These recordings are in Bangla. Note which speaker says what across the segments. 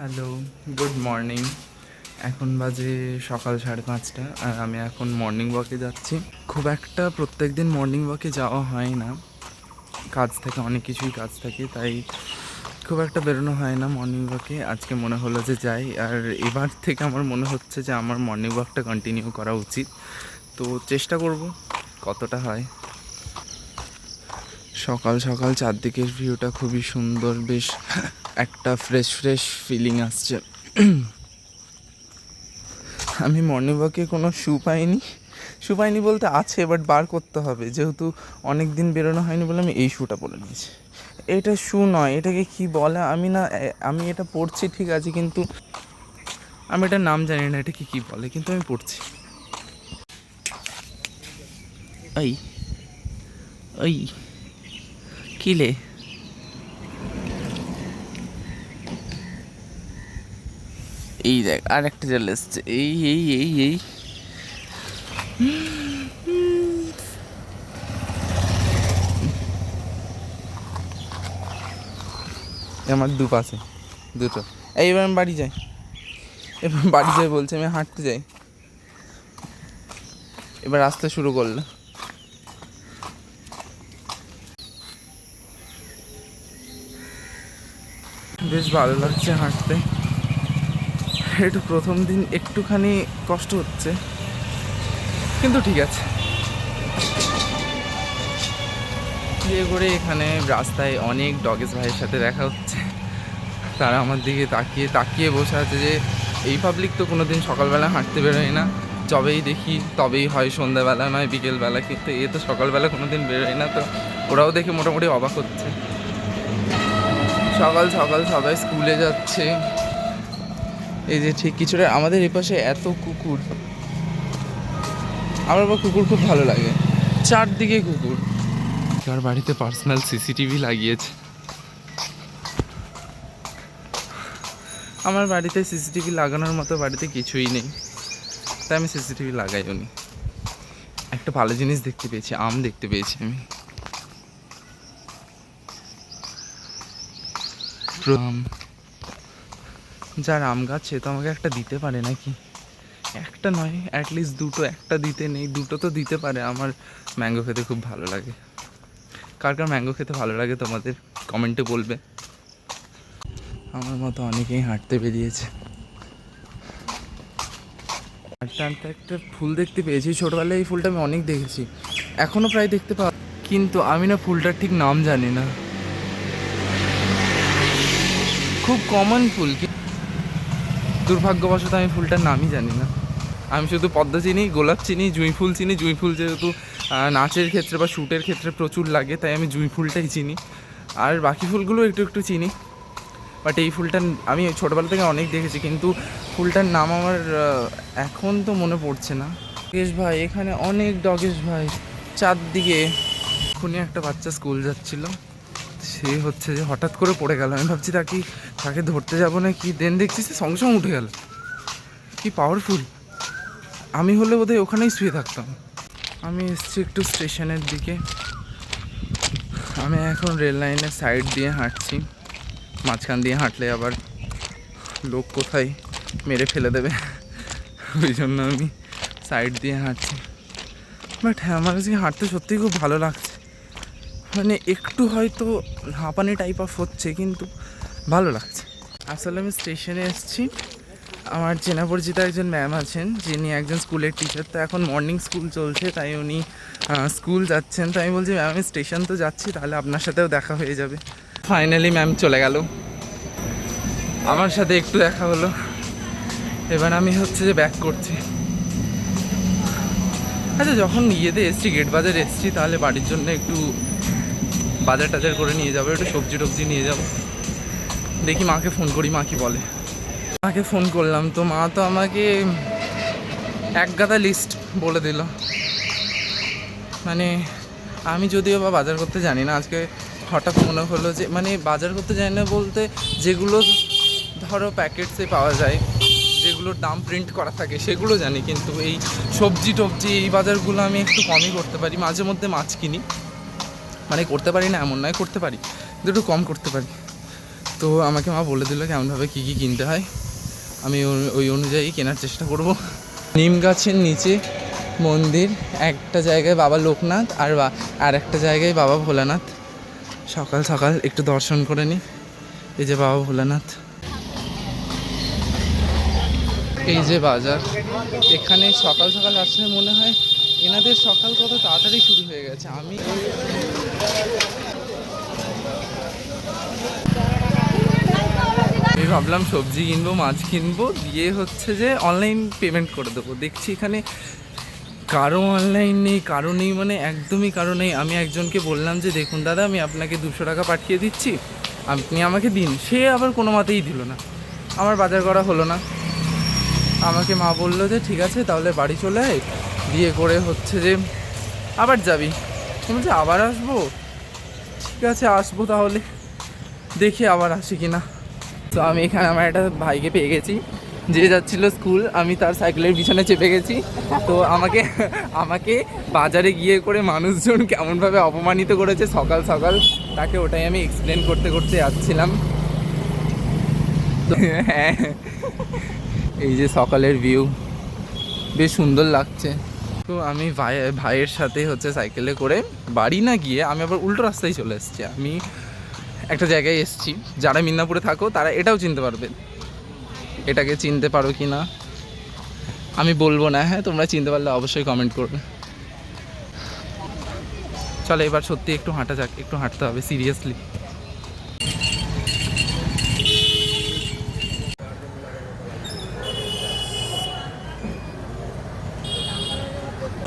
Speaker 1: Hello, good morning. এখন বাজে সকাল 5:30 আর আমি এখন মর্নিং ওয়াকে যাচ্ছি। খুব একটা প্রত্যেক দিন মর্নিং ওয়াকে যাওয়া হয় না, কাজ থেকে অনেক কিছুই কাজ থাকে, তাই খুব একটা বেরোনো হয় না মর্নিং ওয়াকে। আজকে মনে হলো যে যাই, আর এবার থেকে আমার মনে হচ্ছে যে আমার মর্নিং ওয়াকটা কন্টিনিউ করা উচিত। তো চেষ্টা করব, কতটা হয়। সকাল সকাল চারদিকের ভিউটা খুবই সুন্দর, বেশ একটা ফ্রেশ ফ্রেশ ফিলিং আসছে। আমি মর্নিং ওয়াকে কোনো শু পাইনি বলতে আছে, বাট বার করতে হবে, যেহেতু অনেক দিন বেরোনো হয়নি বলে আমি এই শুটা পরে নিয়েছি। এটা শু নয়, এটাকে কি বলে আমি এটা পড়ছি ঠিক আছে, কিন্তু আমি এটার নাম জানি না, এটাকে কি বলে, কিন্তু আমি পড়ছি। ওই ওই কিলে এই দেখ আর একটা চলে এসছে, এই এই এই এই আমার দুপাশে দুটো। এইবার আমি বাড়ি যাই, বলছে আমি হাঁটতে যাই, এবার আসতে শুরু করলো। বেশ ভালো লাগছে হাঁটতে। একটু প্রথম দিন একটুখানি কষ্ট হচ্ছে, কিন্তু ঠিক আছে। বিয়ে করে এখানে রাস্তায় অনেক ডগেস ভাইয়ের সাথে দেখা হচ্ছে। তারা আমার দিকে তাকিয়ে তাকিয়ে বসে আছে যে এই পাবলিক তো কোনো দিন সকালবেলা হাঁটতে বেরোয় না, যবেই দেখি তবেই হয় সন্ধ্যাবেলা নয় বিকেলবেলা, কিন্তু এ তো সকালবেলা কোনো দিন বেরোয় না। তো ওরাও দেখে মোটামুটি অবাক হচ্ছে। সকাল সকাল সবাই স্কুলে যাচ্ছে। এই যে ঠিক কিছুটা আমাদের এপাশে এত কুকুর, আমার বা কুকুর খুব ভালো লাগে, চারদিকে কুকুর। কার বাড়িতে পার্সোনাল সিসিটিভি লাগিয়েছে? আমার বাড়িতে সিসিটিভি লাগানোর মতো বাড়িতে কিছুই নেই, তাই আমি সিসিটিভি লাগাইও নি। একটা ভালো জিনিস দেখতে পেয়েছি, আম দেখতে পেয়েছি আমি। যার আম গাছ সে তো আমাকে একটা দিতে পারে নাকি, একটা নয় অ্যাটলিস্ট দুটো, একটা দিতে নেই দুটো তো দিতে পারে। আমার ম্যাঙ্গো খেতে খুব ভালো লাগে। কার কার ম্যাঙ্গো খেতে ভালো লাগে তোমাদের কমেন্টে বলবে। আমার মতো অনেকেই হাঁটতে বেরিয়েছে। হাঁটতে হাঁটতে একটা ফুল দেখতে পেয়েছি, ছোটোবেলায় এই ফুলটা আমি অনেক দেখেছি, এখনও প্রায় দেখতে পাওয়া, কিন্তু আমি না ফুলটার ঠিক নাম জানি না। খুব কমন ফুল, দুর্ভাগ্যবশত আমি ফুলটার নামই জানি না। আমি শুধু পদ্ম চিনি, গোলাপ চিনি, জুঁই ফুল চিনি। জুঁই ফুল যেহেতু নাচের ক্ষেত্রে বা শ্যুটের ক্ষেত্রে প্রচুর লাগে, তাই আমি জুঁই ফুলটাই চিনি। আর বাকি ফুলগুলো একটু একটু চিনি, বাট এই ফুলটা আমি ছোটোবেলা থেকে অনেক দেখেছি, কিন্তু ফুলটার নাম আমার এখন তো মনে পড়ছে না। ডগেশ ভাই, এখানে অনেক ডগেশ ভাই চারদিকে। এখনই একটা বাচ্চা স্কুল যাচ্ছিল, সে হচ্ছে যে হঠাৎ করে পড়ে গেল। আমি ভাবছি তাকে ধরতে যাবো না কি, দেন দেখছি সে সঙ্গে সঙ্গে উঠে গেল। কি পাওয়ারফুল! আমি হলে বোধহয় ওখানেই শুয়ে থাকতাম। আমি এসছি একটু স্টেশনের দিকে। আমি এখন রেল লাইনের সাইড দিয়ে হাঁটছি, মাঝখান দিয়ে হাঁটলে আবার লোক কোথায় মেরে ফেলে দেবে, ওই জন্য আমি সাইড দিয়ে হাঁটছি। বাট হ্যাঁ, আমার কাছে হাঁটতে সত্যিই খুব ভালো লাগছে। মানে একটু হয়তো হাঁপানি টাইপ অফ হচ্ছে, কিন্তু ভালো লাগছে। আসলে আমি স্টেশনে এসেছি, আমার চেনা পরিচিত একজন ম্যাম আছেন যিনি একজন স্কুলের টিচার। তো এখন মর্নিং স্কুল চলছে, তাই উনি স্কুল যাচ্ছেন। তো আমি বলছি ম্যাম আমি স্টেশন তো যাচ্ছি, তাহলে আপনার সাথেও দেখা হয়ে যাবে। ফাইনালি ম্যাম চলে গেল, আমার সাথে একটু দেখা হলো। এবার আমি হচ্ছে যে ব্যাক করছি। আচ্ছা, যখন ইয়েতে এসছি, গেট বাজার এসছি, তাহলে বাড়ির জন্য একটু বাজার টাজার করে নিয়ে যাবো, একটু সবজি টবজি নিয়ে যাবো। দেখি মাকে ফোন করি, মা কি বলে। মাকে ফোন করলাম, তো মা তো আমাকে এক গাদা লিস্ট বলে দিল। মানে আমি যদিও বা বাজার করতে জানি না, আজকে হঠাৎ মনে হলো যে মানে বাজার করতে জানি না বলতে, যেগুলো ধরো প্যাকেটসে পাওয়া যায়, যেগুলোর দাম প্রিন্ট করা থাকে সেগুলো জানি, কিন্তু এই সবজি টবজি এই বাজারগুলো আমি একটু কমই করতে পারি। মাঝে মধ্যে মাছ কিনি, মানে করতে পারি না এমন নয়, করতে পারি, কিন্তু একটু কম করতে পারি। তো আমাকে মা বলে দিল কেমনভাবে কী কী কিনতে হয়, আমি ওই অনুযায়ী কেনার চেষ্টা করব। নিম গাছের নিচে মন্দির, একটা জায়গায় বাবা লোকনাথ আর একটা জায়গায় বাবা ভোলানাথ। সকাল সকাল একটু দর্শন করে নিই। এই যে বাবা ভোলানাথ, এই যে বাজার। এখানে সকাল সকাল আসলে মনে হয় এনাদের সকাল কত তাড়াতাড়ি শুরু হয়ে গেছে। আমি ভাবলাম সবজি কিনবো, মাছ কিনবো, দিয়ে হচ্ছে যে অনলাইন পেমেন্ট করে দেবো। দেখছি এখানে কারো অনলাইন নেই, কারো নেই, মানে একদমই কারো নেই। আমি একজনকে বললাম যে দেখুন দাদা, আমি আপনাকে 200 টাকা পাঠিয়ে দিচ্ছি, আপনি আমাকে দিন। সে আবার কোনো মতেই দিল না, আমার বাজার করা হলো না। আমাকে মা বললো যে ঠিক আছে তাহলে বাড়ি চলে আয়, দিয়ে করে হচ্ছে যে আবার যাবি। বলছে আবার আসবো, ঠিক আছে আসবো তাহলে, দেখি আবার আসি কি না। তো আমি এখানে আমার একটা ভাইকে পেয়ে গেছি, যে যাচ্ছিল স্কুল, আমি তার সাইকেলের পিছনে চেপে গেছি। তো আমাকে বাজারে গিয়ে করে মানুষজন কেমনভাবে অপমানিত করেছে সকাল সকাল, তাকে ওটাই আমি এক্সপ্লেন করতে করতে যাচ্ছিলাম। তো হ্যাঁ, এই যে সকালের ভিউ বেশ সুন্দর লাগছে। তো আমি ভাইয়ের সাথে হচ্ছে সাইকেলে করে বাড়ি না গিয়ে আমি আবার উল্টো রাস্তায় চলে এসেছি। আমি একটা জায়গায় এসেছি, যারা মিদনাপুরে থাকো তারা এটাও চিনতে পারবে। এটাকে চিনতে পারো কি না আমি বলবো না, হ্যাঁ তোমরা চিনতে পারলে অবশ্যই কমেন্ট করবে। চলো এবার সত্যি একটু হাঁটা যাক, একটু হাঁটতে হবে সিরিয়াসলি।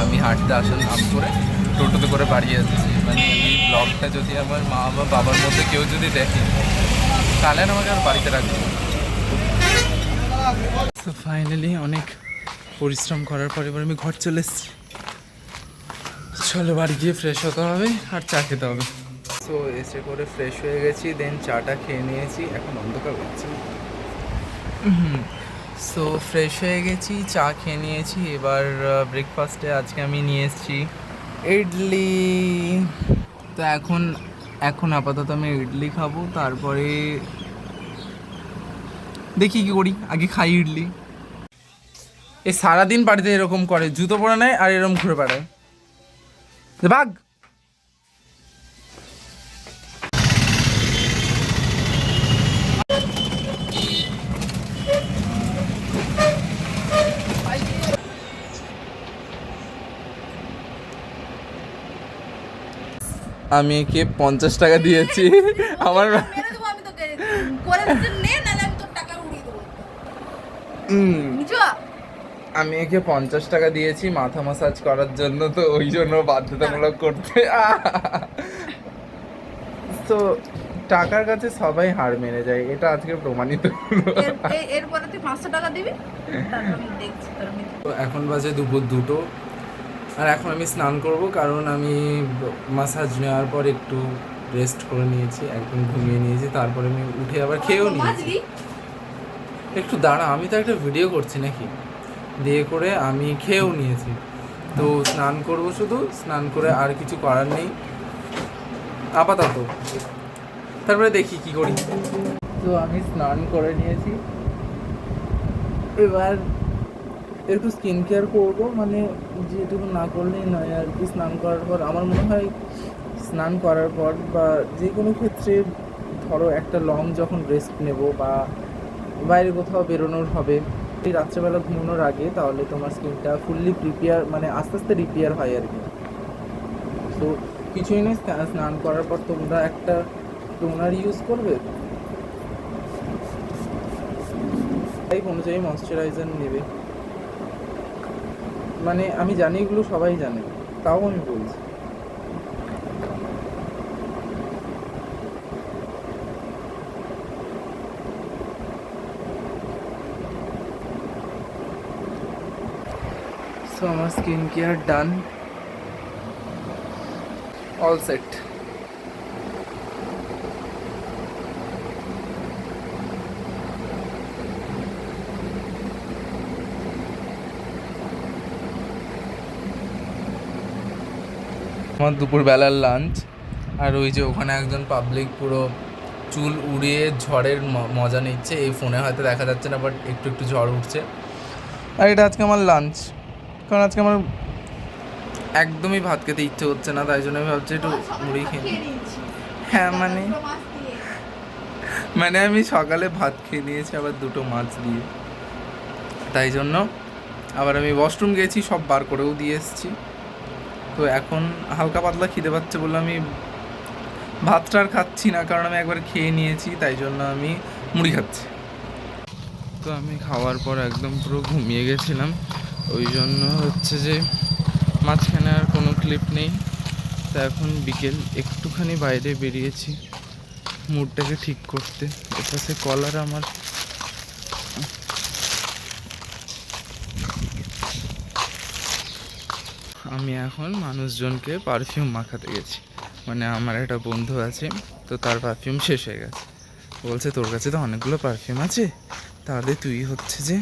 Speaker 1: আমি হাঁটতে আসলে নাম করে টোটোতে করে বাড়ি যাচ্ছি। মানে এই ব্লগটা যদি আমার মা বা বাবার মধ্যে কেউ যদি দেখে তাহলে আমাকে আর বাড়িতে রাখবে। তো ফাইনালি অনেক পরিশ্রম করার পর এবার আমি ঘর চলে এসেছি। চলো বাড়ি গিয়ে ফ্রেশ হতে হবে আর চা খেতে হবে। সো এসে করে ফ্রেশ হয়ে গেছি, দেন চাটা খেয়ে নিয়েছি। এখন অন্ধকার হচ্ছে। সো ফ্রেশ হয়ে গেছি, চা খেয়ে নিয়েছি। এবার ব্রেকফাস্টে আজকে আমি নিয়ে এসেছি ইডলি। তো এখন আপাতত আমি ইডলি খাবো, তারপরে দেখি কি করি। আগে খাই ইডলি। এ সারাদিন বাড়িতে এরকম করে, জুতো পরে নেয় আর এরকম ঘুরে বেড়ায়। ভাগ। আমি একে 50 টাকা দিয়েছি। আমার আমি একে 50 টাকা দিয়েছি মাথা ম্যাসাজ করার জন্য, তো ওই জন্য বাধ্যতামূলক করতে। তো টাকার কাছে সবাই হার মেনে যায়, এটা আজকে প্রমাণিত হলো।
Speaker 2: এরপরে তুই 500 টাকা দিবি, তারপর আমি দেখছি তোর আমি।
Speaker 1: তো এখন বাজে দুপুর 2টো, আর এখন আমি স্নান করব, কারণ আমি মাসাজ নেওয়ার পর একটু রেস্ট করে নিয়েছি, একদম ঘুমিয়ে নিয়েছি। তারপরে আমি উঠে আবার খেয়েও নিয়েছি। একটু দাঁড়া, আমি তো একটা ভিডিও করছি নাকি। দিয়ে করে আমি খেয়েও নিয়েছি। তো স্নান করব, শুধু স্নান করে আর কিছু করার নেই আপাতত, তারপরে দেখি কি করি। তো আমি স্নান করে নিয়েছি, এবার একটু স্কিন কেয়ার করবো, মানে যেটুকু না করলেই নয় আর কি। স্নান করার পর আমার মনে হয়, স্নান করার পর বা যে কোনো ক্ষেত্রে ধরো একটা লং যখন রেস্ট নেব বা বাইরে কোথাও বেরোনোর হবে এই রাত্রেবেলা ঘুমানোর আগে, তাহলে তোমার স্কিনটা ফুললি প্রিপেয়ার, মানে আস্তে আস্তে রিপেয়ার হয় আর কি। তো কিছুই নেই, স্নান করার পর তোমরা একটা টোনার ইউজ করবে, টাইপ অনুযায়ী ময়শ্চারাইজার নেবে। মানে আমি জানি এগুলো সবাই জানে, তাও আমি বলছি। সো আমার স্কিন কেয়ার ডান, অল সেট। আমার দুপুরবেলার লাঞ্চ, আর ওই যে ওখানে একজন পাবলিক পুরো চুল উড়িয়ে ঝড়ের মজা নিচ্ছে। এই ফোনে হয়তো দেখা যাচ্ছে না, বাট একটু একটু ঝড় উঠছে। আর এটা আজকে আমার লাঞ্চ, কারণ আজকে আমার একদমই ভাত খেতে ইচ্ছে হচ্ছে না, তাই জন্য আমি ভাবছি একটু মুড়ি খেয়ে নিই। হ্যাঁ মানে আমি সকালে ভাত খেয়ে নিয়েছি আবার 2টো মাছ দিয়ে, তাই জন্য আবার আমি ওয়াশরুম গেছি, সব বার করেও দিয়ে এসেছি। তো এখন হালকা পাতলা খিদে পাচ্ছে বলে আমি ভাতটা আর খাচ্ছি না, কারণ আমি একবার খেয়ে নিয়েছি, তাই জন্য আমি মুড়ি খাচ্ছি। তো আমি খাওয়ার পর একদম পুরো ঘুমিয়ে গেছিলাম, ওই জন্য হচ্ছে যে মাঝখানে আর কোনো ক্লিপ নেই। তা এখন বিকেল, একটুখানি বাইরে বেরিয়েছি মুডটাকে ঠিক করতে। এপাশে কলার আমার আমি এখন মানুষজনকে পারফিউম মাখাতে গেছি। মানে আমার একটা বন্ধু আছে, তো তার পারফিউম শেষ হয়ে গেছে। বলছে তোর কাছে তো অনেকগুলো পারফিউম আছে, তাহলে তুই হচ্ছে যে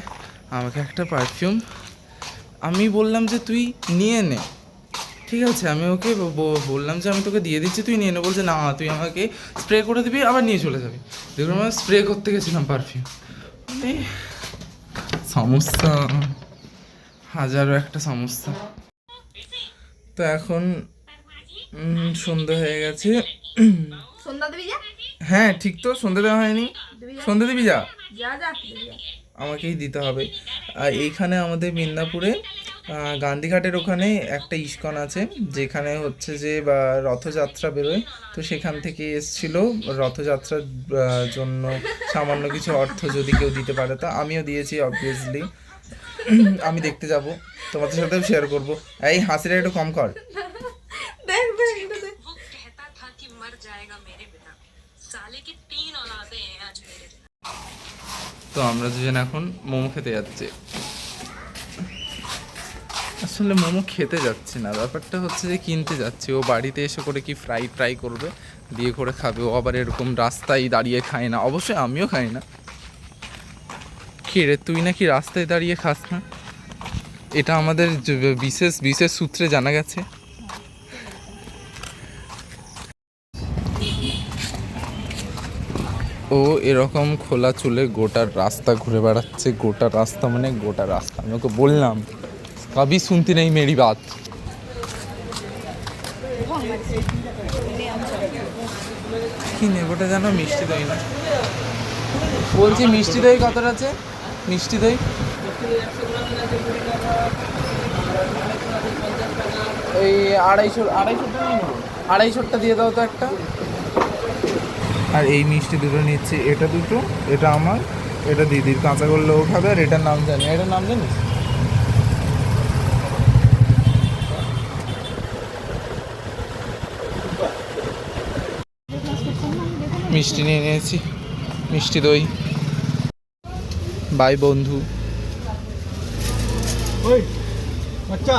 Speaker 1: আমাকে একটা পারফিউম। আমি বললাম যে তুই নিয়ে নে, ঠিক আছে। আমি ওকে বললাম যে আমি তোকে দিয়ে দিচ্ছি, তুই নিয়ে নে। বলছে না, তুই আমাকে স্প্রে করে দিবি, আবার নিয়ে চলে যাবি। দেখুন আমি স্প্রে করতে গেছিলাম পারফিউম। সমস্যা, হাজারো একটা সমস্যা। তো এখন সন্ধ্যা হয়ে গেছে।
Speaker 2: সন্ধ্যা দেবী যা,
Speaker 1: হ্যাঁ ঠিক তো, সন্ধ্যা দেওয়া হয়নি। সন্ধ্যা দিবি যা,
Speaker 2: যা যা দেবী যা।
Speaker 1: আমাকেই দিতে হবে। আর এইখানে আমাদের মিদনাপুরে গান্ধীঘাটের ওখানে একটা ইস্কন আছে, যেখানে হচ্ছে যে রথযাত্রা বেরোয়। তো সেখান থেকে এসছিল রথযাত্রার জন্য সামান্য কিছু অর্থ যদি কেউ দিতে পারে, তা আমিও দিয়েছি অবভিয়াসলি। আমি দেখতে যাব, তোমাদের সাথেও শেয়ার করব। এই হাসিটা একটু কম কর।
Speaker 2: দেখ দেখ এটা দেখ।
Speaker 1: তো আমরা দুজন এখন মোমো খেতে যাচ্ছি। আসলে মোমো খেতে যাচ্ছি না, ব্যাপারটা হচ্ছে যে কিনতে যাচ্ছি। ও বাড়িতে এসে করে কি ফ্রাই করবে, দিয়ে করে খাবে। ও আবার এরকম রাস্তায় দাঁড়িয়ে খায় না, অবশ্যই আমিও খাই না। কি রে, তুই নাকি রাস্তায় দাঁড়িয়ে খাস না? এটা আমাদের বিশেষ বিশেষ সূত্রে জানা গেছে। ও এরকম খোলা চুলে গোটার রাস্তা ঘুরে বেড়াচ্ছে। গোটা রাস্তা মানে গোটা রাস্তা। আমি ওকে বললাম কবি শুনতি নেই মেরি বাত। কি নেবোটা জানো? মিষ্টি দই না, বলছি মিষ্টি দই কতটা আছে? মিষ্টি দই এই 250 দিয়ে দাও তো একটা। আর এই মিষ্টি দুটো নিচ্ছে, এটা দুটো, এটা আমার, এটা দিদির। কাঁচা করলেও খাবে। আর এটার নাম জানি, এটার নাম জানিস? মিষ্টি নিয়ে নিয়েছি, মিষ্টি দই। বাই বন্ধু।
Speaker 3: ওই বাচ্চা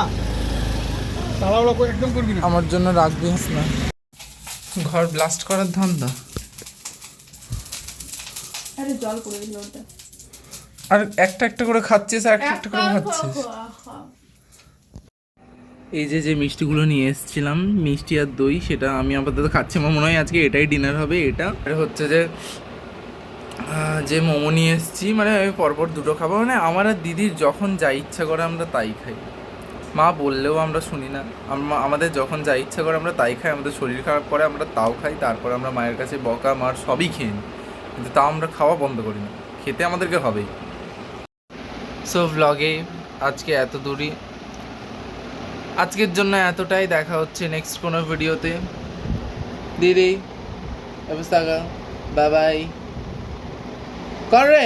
Speaker 3: তাড়াহুড়ো করে একদম করবি না।
Speaker 1: আমার জন্য রাখবি না। ঘর ব্লাস্ট করার ধান্দা।
Speaker 2: আরে জল পড়ে দিল ওটা।
Speaker 1: আর একটা একটা করে খাচ্ছিস, আর একটা একটা করে খাচ্ছিস। এই যে মিষ্টিগুলো নিয়ে এসেছিলাম, মিষ্টি আর দই, সেটা আমি আপাতত খাচ্ছি। আমার মনে হয় আজকে এটাই ডিনার হবে। এটা হচ্ছে যে মোমো নিয়ে এসেছি, মানে আমি পরপর 2টো খাবো। মানে আমার আর দিদির যখন যা ইচ্ছা করে আমরা তাই খাই। মা বললেও আমরা শুনি না। আমাদের যখন যা ইচ্ছা করে আমরা তাই খাই। আমাদের শরীর খারাপ করে আমরা তাও খাই। তারপর আমরা মায়ের কাছে বকা মার সবই খেয়ে নিই, কিন্তু তাও আমরা খাওয়া বন্ধ করি না। খেতে আমাদেরকে হবেই। সো ভ্লগে আজকে এত দূরই, আজকের জন্য এতটাই। দেখা হচ্ছে নেক্সট কোনো ভিডিওতে। দিদি অবস্থা, বাই বাই। করে